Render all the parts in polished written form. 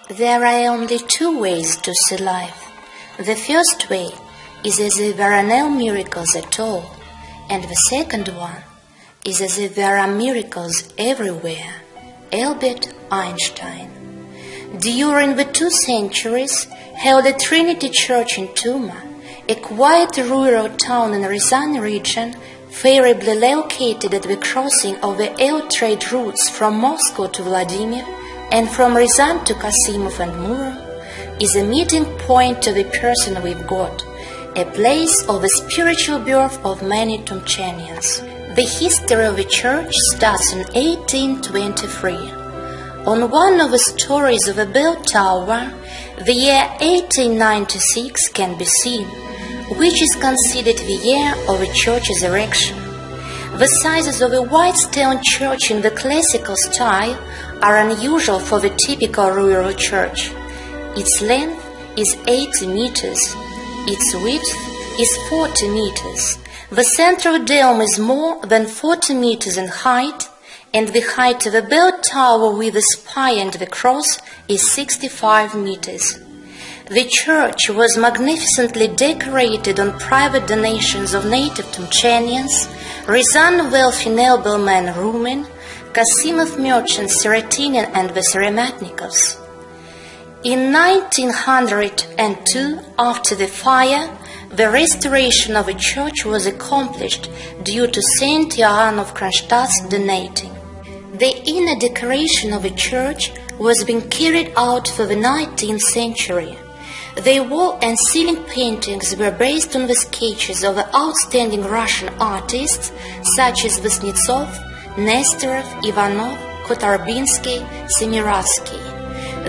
There are only two ways to see life. The first way is as if there are no miracles at all, and the second one is as if there are miracles everywhere. Albert Einstein. During the 2 centuries, Holy Trinity Church in Tuma, a quiet rural town in Rязань region, favorably located at the crossing of the air trade routes from Moscow to Vladimir and from Rязань to Kasimov and Murom, is a meeting point of the person with God, a place of the spiritual birth of many Tumchanians. The history of the church starts in 1823. On one of the stories of a bell tower, the year 1896 can be seen, which is considered the year of the church's erection. The sizes of a white stone church in the classical style are unusual for the typical rural church. Its length is 80 meters. Its width is 40 meters. The central dome is more than 40 meters in height, and the height of the bell tower with the spire and the cross is 65 meters. The church was magnificently decorated on private donations of native Tumchanians, Rязань wealthy nobleman Rumin, Kasimov merchants Sirotinin and the Serematnikovs. In 1902, after the fire, the restoration of the church was accomplished due to Saint Ioann of Kronstadt's donating. The inner decoration of the church was being carried out for the 19th century. The wall and ceiling paintings were based on the sketches of the outstanding Russian artists such as Vasnetsov, Nesterov, Ivanov, Kotarbinsky, Semiratsky.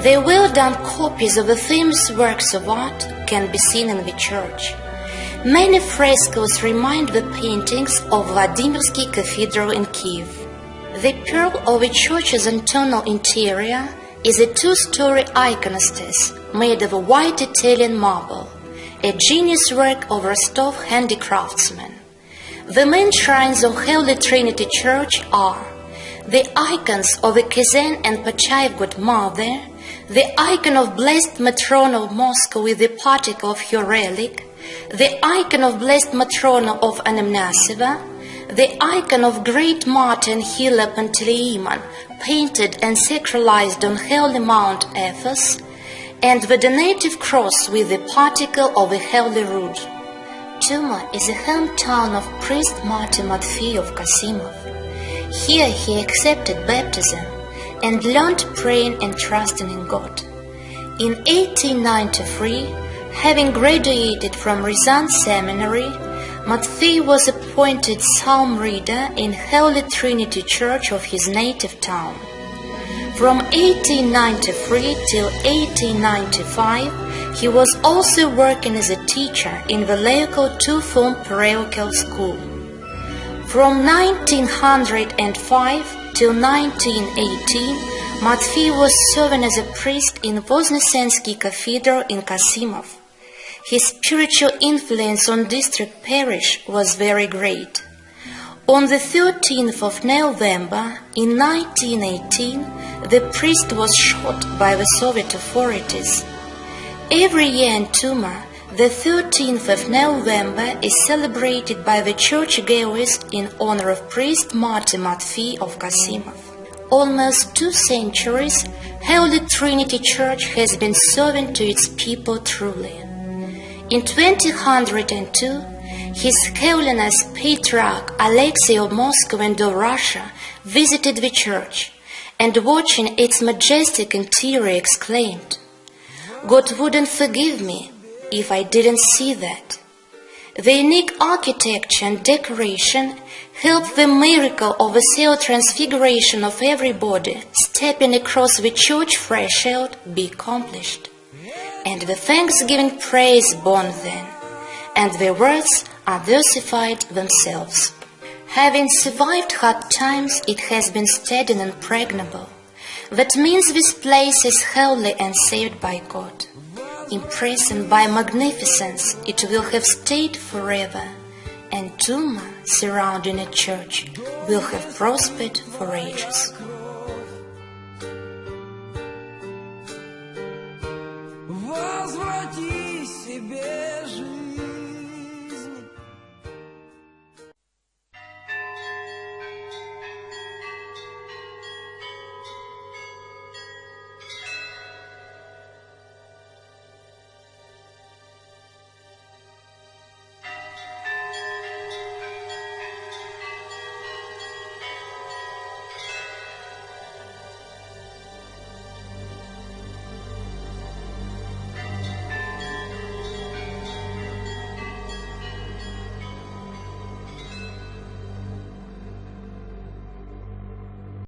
The well-done copies of the famous works of art can be seen in the church. Many frescoes remind the paintings of Vladimirsky Cathedral in Kiev. The pearl of the church's internal interior is a 2-story iconostas made of white Italian marble, a genius work of Rostov handicraftsmen. The main shrines of Holy Trinity Church are the icons of the Kazan and Pachayev God Mother, the icon of Blessed Matrona of Moscow with the particle of her relic, the icon of Blessed Matrona of Anamnaseva, the icon of Great Martyr Hila Panteleimon, painted and sacralized on Holy Mount Athos, and the donative cross with the particle of the Holy Rood. Tuma is the hometown of priest Martin Matvey of Kasimov. Here he accepted baptism and learned praying and trusting in God. In 1893, having graduated from Rязань Seminary, Matvey was appointed psalm reader in Holy Trinity Church of his native town. From 1893 till 1895, he was also working as a teacher in the local two-form parochial school. From 1905 till 1918, Matvey was serving as a priest in Voznesensky Cathedral in Kasimov. His spiritual influence on district parish was very great. On the 13th of November in 1918, the priest was shot by the Soviet authorities. Every year in Tuma, the 13th of November is celebrated by the churchgoers in honor of priest Martin Matvey of Kasimov. Almost 2 centuries, Holy Trinity Church has been serving to its people truly. In 2002, His Holiness Patriarch Alexei of Moscow and of Russia visited the church, and watching its majestic interior exclaimed, "God wouldn't forgive me if I didn't see that." The unique architecture and decoration helped the miracle of the self-transfiguration of everybody stepping across the church threshold be accomplished. And the thanksgiving praise born then, and the words are versified themselves. Having survived hard times, it has been steady and impregnable. That means this place is holy and saved by God. Impressed by magnificence, it will have stayed forever, and Tuma, surrounding a church, will have prospered for ages. тебе жить.